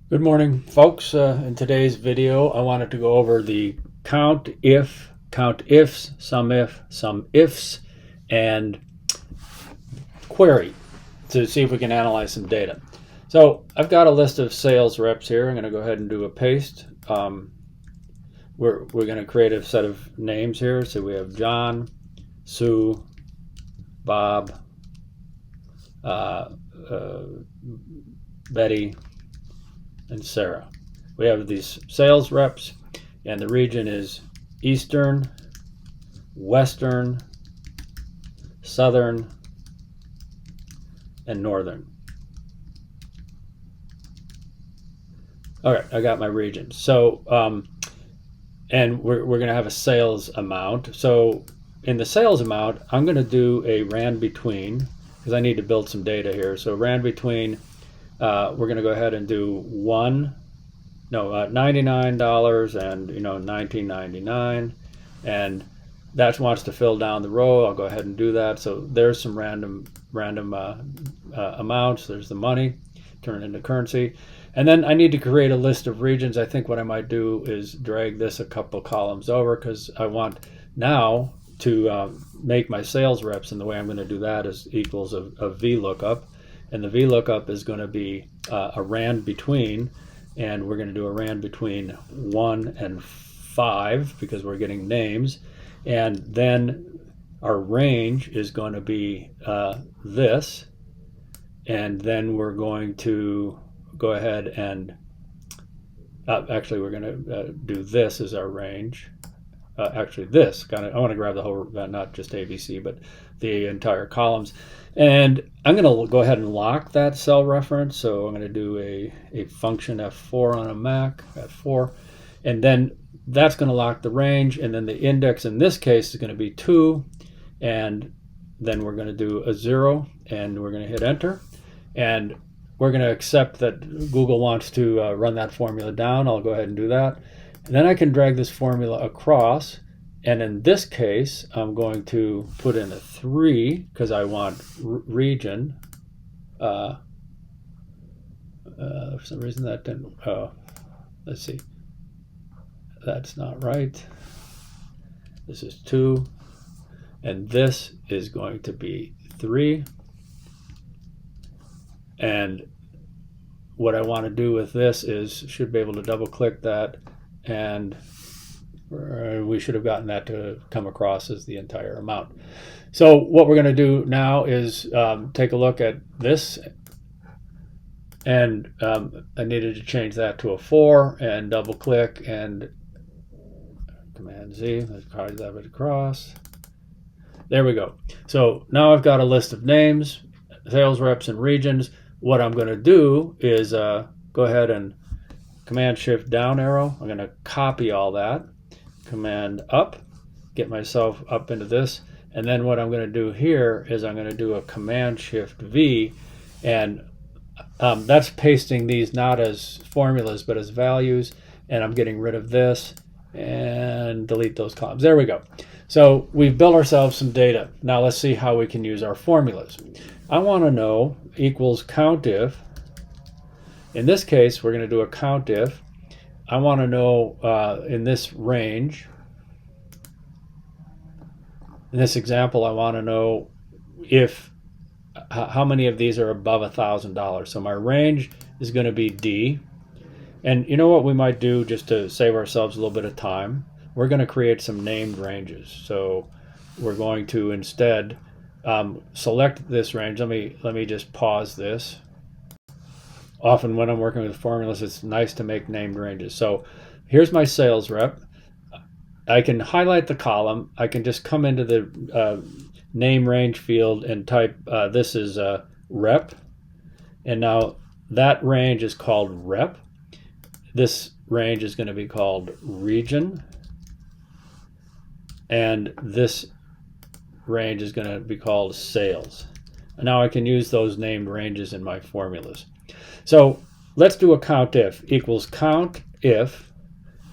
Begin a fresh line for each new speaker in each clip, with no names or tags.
Good morning, folks. In today's video, I wanted to go over the Countifs, Sumif, sumifs, and query to see if we can analyze some data. So I've got a list of sales reps here. I'm going to go ahead and do a paste. We're going to create a set of names here. So we have John, Sue, Bob, Betty, and Sarah. We have these sales reps, and the region is Eastern, Western, Southern, and Northern. All right, I got my regions. So, and we're going to have a sales amount. So in the sales amount, I'm going to do a rand between, because I need to build some data here. So rand between, we're going to go ahead and do $99 and $19.99, and that wants to fill down the row. I'll go ahead and do that. So there's some random amounts. There's the money, turn it into currency. And then I need to create a list of regions. I think what I might do is drag this a couple columns over, because I want now to make my sales reps, and the way I'm going to do that is equals a VLOOKUP. And the VLOOKUP is going to be a rand between, and we're going to do a rand between 1 and 5 because we're getting names. And then our range is going to be this, and then we're going to go ahead and actually we're going to do this as our range. Actually this kind of, I want to grab the whole, not just ABC, but the entire columns. And I'm going to go ahead and lock that cell reference. So I'm going to do a function F4 on a Mac, F4, and then that's going to lock the range. And then the index in this case is going to be 2, and then we're going to do a 0, and we're going to hit enter. And we're going to accept that Google wants to run that formula down. I'll go ahead and do that. And then I can drag this formula across. And in this case, I'm going to put in a 3 because I want region. For some reason that didn't, let's see. That's not right. This is 2. And this is going to be 3. And what I want to do with this is, should be able to double click that, and we should have gotten that to come across as the entire amount. So what we're going to do now is take a look at this, and I needed to change that to a 4, and double click and Command Z, let's carry that across. There we go. So now I've got a list of names, sales reps, and regions. What I'm going to do is go ahead and Command Shift down arrow. I'm going to copy all that. Command up, get myself up into this. And then what I'm going to do here is I'm going to do a Command Shift V, and that's pasting these not as formulas but as values. And I'm getting rid of this and delete those columns. There we go. So we've built ourselves some data. Now let's see how we can use our formulas. I want to know equals Countif. In this case, we're going to do a Countif. I want to know in this range, in this example, I want to know if how many of these are above $1,000. So my range is going to be D. And you know what we might do, just to save ourselves a little bit of time? We're going to create some named ranges. So we're going to instead select this range. Let me just pause this. Often when I'm working with formulas, it's nice to make named ranges. So here's my sales rep. I can highlight the column. I can just come into the name range field and type this is rep. And now that range is called rep. This range is going to be called region. And this range is going to be called sales. And now I can use those named ranges in my formulas. So let's do a Countif equals Countif,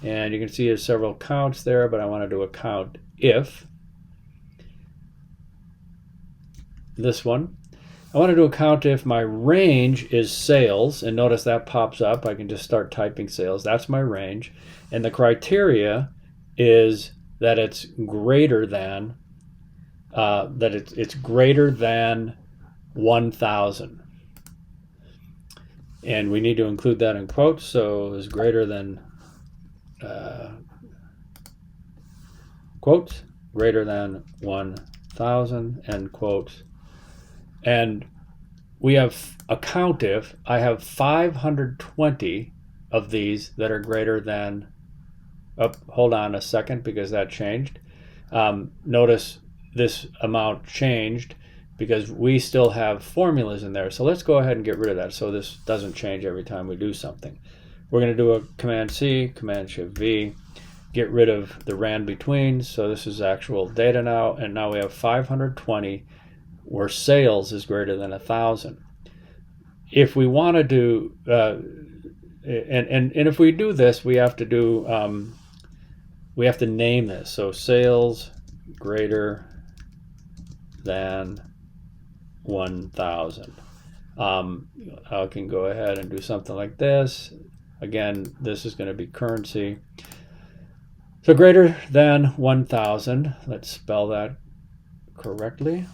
and you can see there's several counts there, but I want to do a Countif. This one, I want to do a count if my range is sales, and notice that pops up. I can just start typing sales. That's my range. And the criteria is that it's greater than it's greater than 1,000. And we need to include that in quotes, so is greater than quotes, greater than 1,000, end quotes. And we have a countif. I have 520 of these that are greater than, hold on a second because that changed. Notice this amount changed because we still have formulas in there. So let's go ahead and get rid of that so this doesn't change every time we do something. We're going to do a Command-C, Command-Shift-V, get rid of the ran betweens. So this is actual data now, and now we have 520 where sales is greater than 1,000. If we want to do, and if we do this, we have to do, we have to name this. So sales greater than 1,000. I can go ahead and do something like this. Again, this is going to be currency. So greater than 1,000. Let's spell that correctly.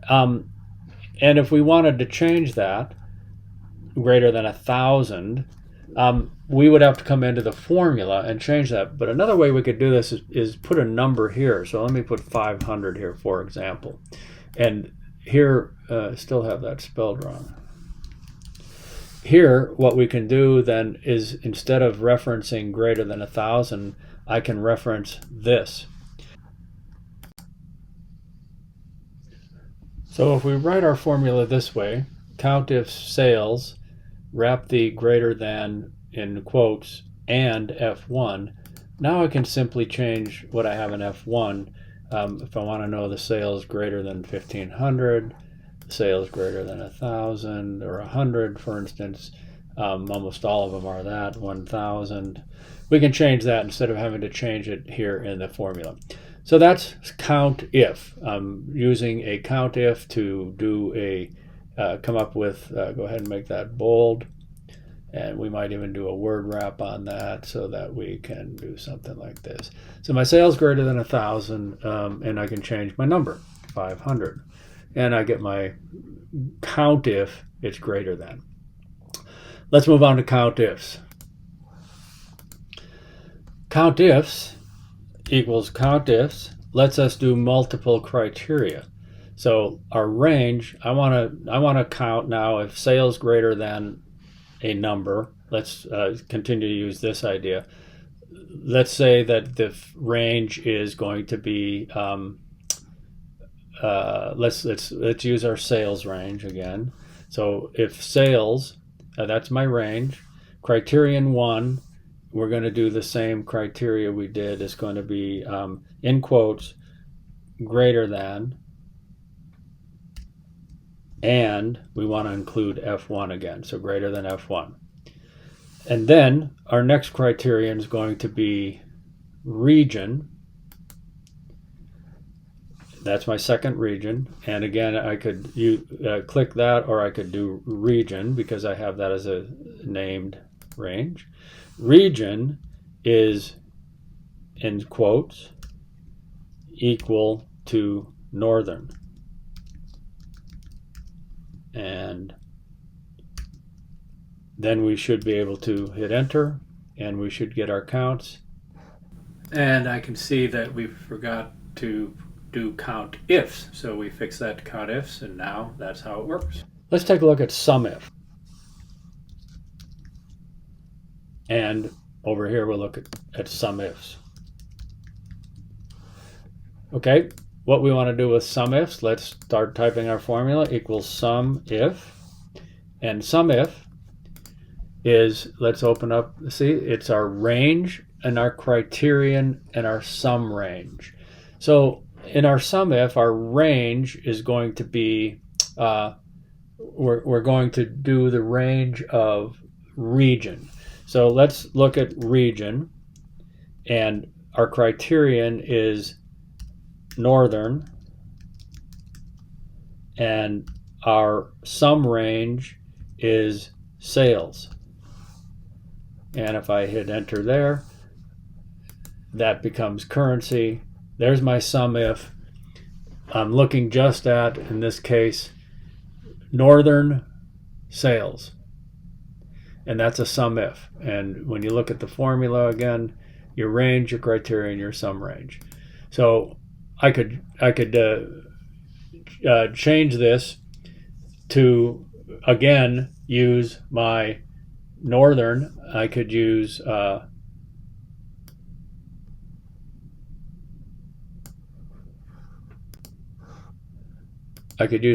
And if we wanted to change that, greater than 1,000, we would have to come into the formula and change that. But another way we could do this is put a number here. So let me put 500 here, for example. And here, still have that spelled wrong. Here, what we can do then is instead of referencing greater than 1,000, I can reference this. So if we write our formula this way, Countifs sales, wrap the greater than in quotes and F1, now I can simply change what I have in F1. If I want to know the sales greater than 1,500, sales greater than 1,000 or 100, for instance, almost all of them are that, 1,000. We can change that instead of having to change it here in the formula. So that's count if. Using a count if to do a come up with, go ahead and make that bold, and we might even do a word wrap on that so that we can do something like this. So my sales greater than 1,000, and I can change my number, 500, and I get my count if it's greater than. Let's move on to countifs. Countifs equals countifs lets us do multiple criteria. So our range, I want to count now if sales greater than a number. Let's continue to use this idea. Let's say that the range is going to be let's use our sales range again. So if sales, that's my range. Criterion 1, we're going to do the same criteria we did. It's going to be in quotes greater than, and we want to include F1 again, so greater than F1. And then our next criterion is going to be region. That's my second region, and again I could click that, or I could do region because I have that as a named range. Region is in quotes equal to northern, and then we should be able to hit enter and we should get our counts. And I can see that we forgot to do count ifs, so we fix that to count ifs, and now that's how it works. Let's take a look at sumif. And over here we'll look at sumifs. Okay, what we want to do with sumifs, let's start typing our formula, equals sumif. And sumif is, let's open up, see, it's our range and our criterion and our sum range. So in our sumif, our range is going to be, we're going to do the range of region. So let's look at region, and our criterion is northern, and our sum range is sales. And if I hit enter there, that becomes currency. There's my sum if. I'm looking just at, in this case, northern sales. And that's a sum if. And when you look at the formula again, your range, your criterion, your sum range. So I could change this to, again, use my northern. I could use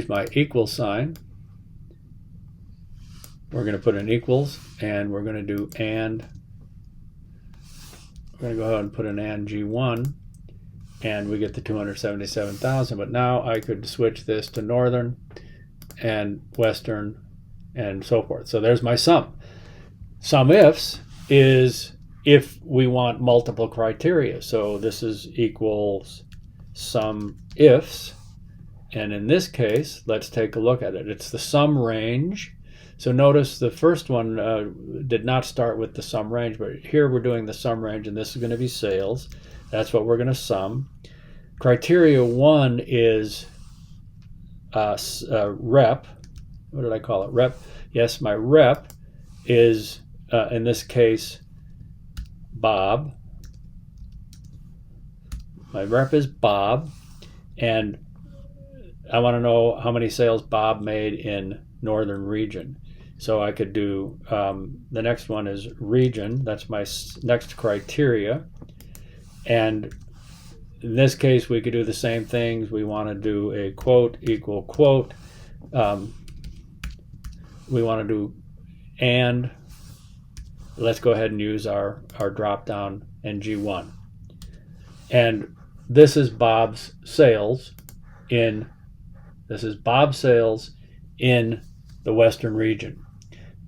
my equal sign. We're going to put an equals, and we're going to do and. We're going to go ahead and put an and G1, and we get the 277,000. But now I could switch this to northern and western and so forth. So there's my sum. Sum ifs is if we want multiple criteria. So this is equals sum ifs. And in this case, let's take a look at it. It's the sum range. So notice the first one did not start with the sum range, but here we're doing the sum range, and this is going to be sales. That's what we're going to sum. Criteria 1 is rep. What did I call it? Rep. Yes, my rep is, in this case, Bob. My rep is Bob, and I want to know how many sales Bob made in northern region. So I could do, the next one is region. That's my next criteria. And in this case, we could do the same things. We want to do a quote equal quote. We want to do and. Let's go ahead and use our drop down and G1. And this is Bob's sales in, this is Bob's sales in the western region.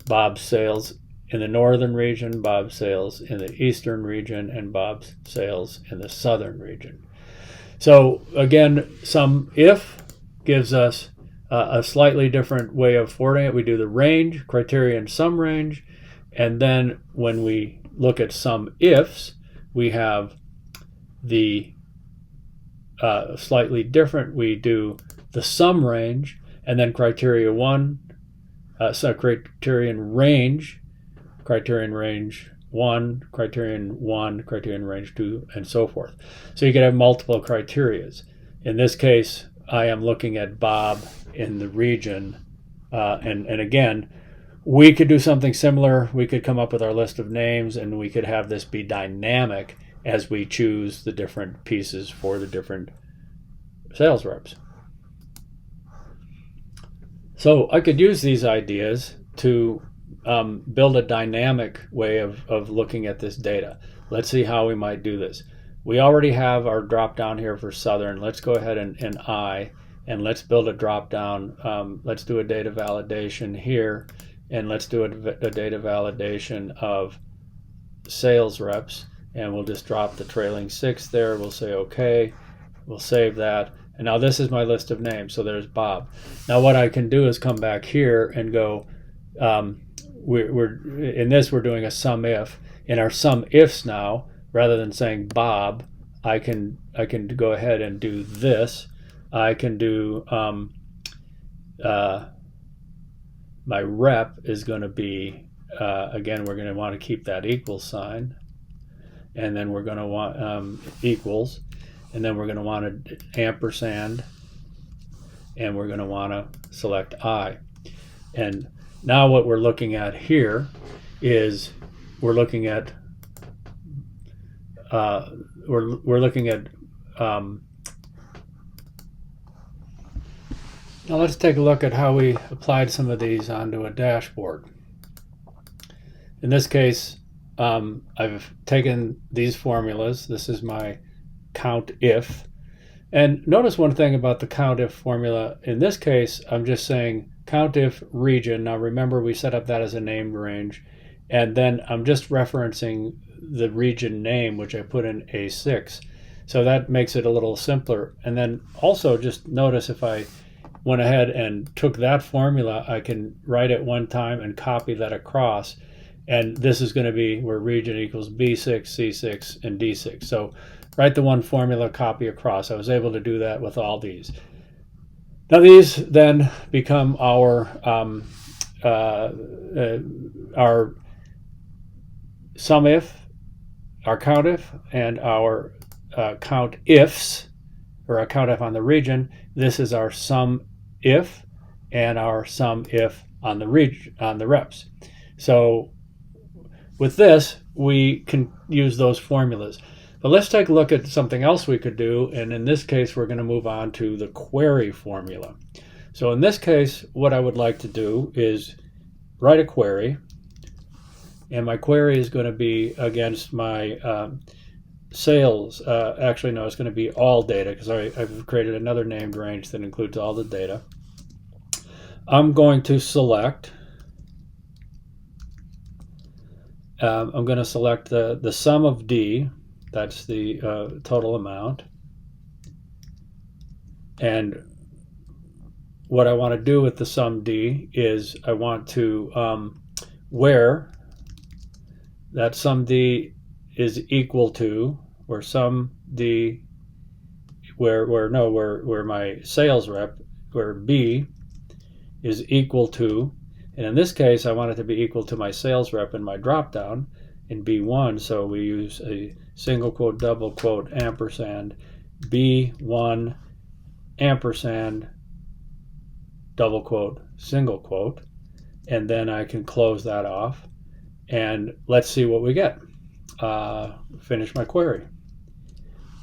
Bob's sales in the northern region, Bob's sales in the eastern region, and Bob's sales in the southern region. So again, sum if gives us a slightly different way of forwarding it. We do the range, criterion, sum range, and then when we look at sum ifs, we have the slightly different. We do the sum range, and then criteria 1, so criterion range 1, criterion range 2, and so forth. So you could have multiple criterias. In this case, I am looking at Bob in the region, and again, we could do something similar. We could come up with our list of names, and we could have this be dynamic as we choose the different pieces for the different sales reps. So I could use these ideas to build a dynamic way of looking at this data. Let's see how we might do this. We already have our drop down here for Southern. Let's go ahead and and let's build a drop down. Let's do a data validation here, and let's do a data validation of sales reps, and we'll just drop the trailing 6 there. We'll say okay. We'll save that. And now this is my list of names. So there's Bob. Now what I can do is come back here and go, we're doing a sum if. In our sum ifs now, rather than saying Bob, I can go ahead and do this. I can do my rep is going to be, again, we're going to want to keep that equal sign. And then we're going to want equals. And then we're going to want an ampersand, and we're going to want to select I. And now what we're looking at here is we're looking at now let's take a look at how we applied some of these onto a dashboard. In this case, I've taken these formulas. This is my Countif. And notice one thing about the Countif formula. In this case, I'm just saying Countif region. Now remember, we set up that as a named range. And then I'm just referencing the region name, which I put in A6. So that makes it a little simpler. And then also just notice if I went ahead and took that formula, I can write it one time and copy that across. And this is going to be where region equals B6, C6, and D6. So write the one formula, copy across. I was able to do that with all these. Now these then become our sumif, our countif, and our countifs, or a countif on the region. This is our sumif and our sumif on the reps. So with this, we can use those formulas. But let's take a look at something else we could do, and in this case, we're going to move on to the query formula. So in this case, what I would like to do is write a query, and my query is going to be against my sales. Actually, no, it's going to be all data, because I've created another named range that includes all the data. I'm going to select I'm going to select the sum of D, that's the total amount. And what I want to do with the sum D is I want to where that sum D is equal to, where sum D, where my sales rep, where B is equal to, and in this case, I want it to be equal to my sales rep in my dropdown in B1. So we use a single quote, double quote, ampersand, B1, ampersand, double quote, single quote. And then I can close that off. And let's see what we get. Finish my query.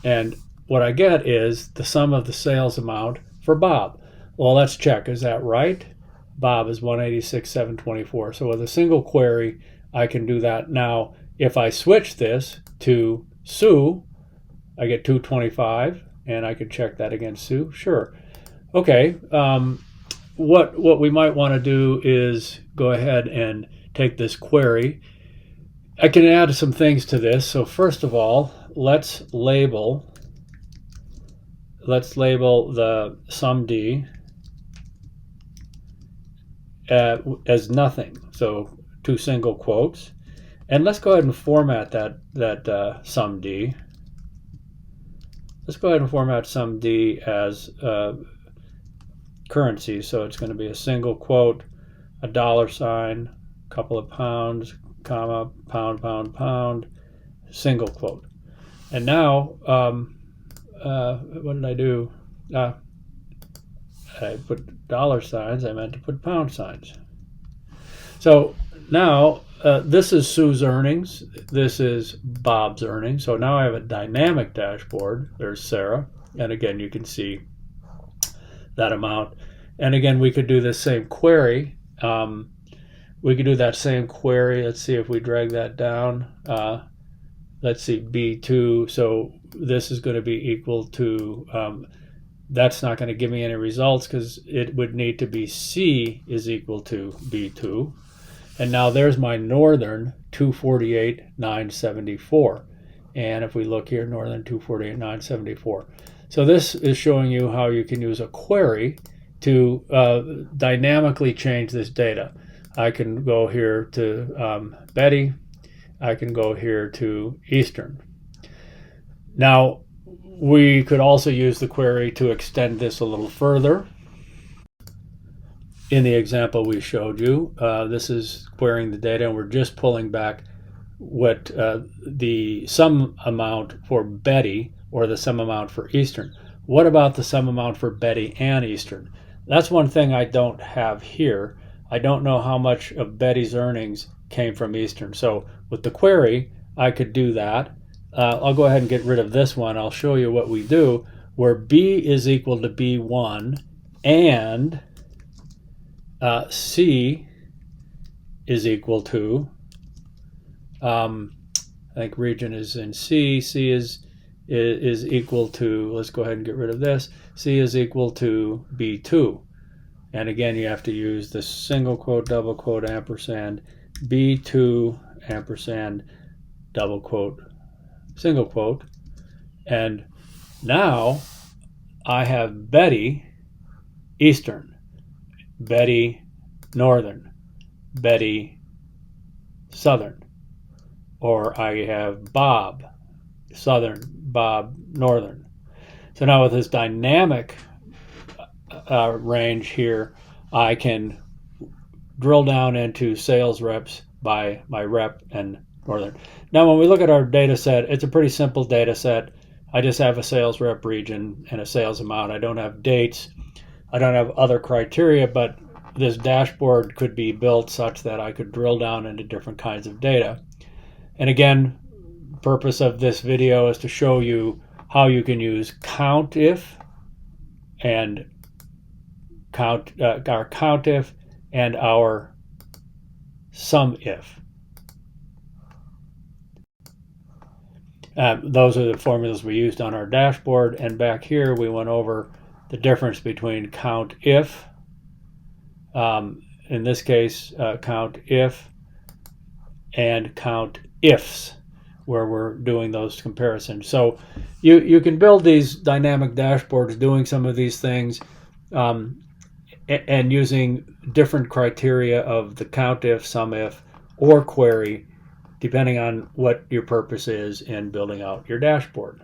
And what I get is the sum of the sales amount for Bob. Well, let's check. Is that right? Bob is 186,724. So with a single query, I can do that. Now, if I switch this to Sue, I get 225, and I could check that against Sue. Sure. Okay. What we might want to do is go ahead and take this query. I can add some things to this. So first of all, let's label the sum D as nothing, so two single quotes, and let's go ahead and format that sum D. Let's go ahead and format sum D as currency, so it's going to be a single quote, a dollar sign, a couple of pounds, comma, pound, pound, pound, single quote. And now, what did I do? I put dollar signs. I meant to put pound signs. So now this is Sue's earnings. This is Bob's earnings. So now I have a dynamic dashboard. There's Sarah. And again, you can see that amount. And again, we could do this same query. We could do that same query. Let's see if we drag that down. Let's see, B2. So this is going to be equal to... that's not going to give me any results because it would need to be C is equal to B2. And now there's my northern 248,974. And if we look here, northern 248,974. So this is showing you how you can use a query to dynamically change this data. I can go here to Betty. I can go here to Eastern. Now, we could also use the query to extend this a little further. In the example we showed you, this is querying the data, and we're just pulling back what the sum amount for Betty or the sum amount for Eastern. What about the sum amount for Betty and Eastern? That's one thing I don't have here. I don't know how much of Betty's earnings came from Eastern. So with the query, I could do that. I'll go ahead and get rid of this one. I'll show you what we do, where B is equal to B1 and C is equal to, I think region is in C. C is equal to, let's go ahead and get rid of this. C is equal to B2. And again, you have to use the single quote, double quote, ampersand, B2, ampersand, double quote, single quote. And now I have Betty Eastern, Betty Northern, Betty Southern, or I have Bob Southern, Bob Northern. So now with this dynamic range here, I can drill down into sales reps by my rep and Northern. Now when we look at our data set, it's a pretty simple data set. I just have a sales rep region and a sales amount. I don't have dates. I don't have other criteria, but this dashboard could be built such that I could drill down into different kinds of data. And again, the purpose of this video is to show you how you can use Countif and our Countif and our Sumif. Those are the formulas we used on our dashboard, and back here we went over the difference between Countif, in this case Countif, and Countifs, where we're doing those comparisons. So you can build these dynamic dashboards doing some of these things and using different criteria of the Countif, Sumif, or query, depending on what your purpose is in building out your dashboard.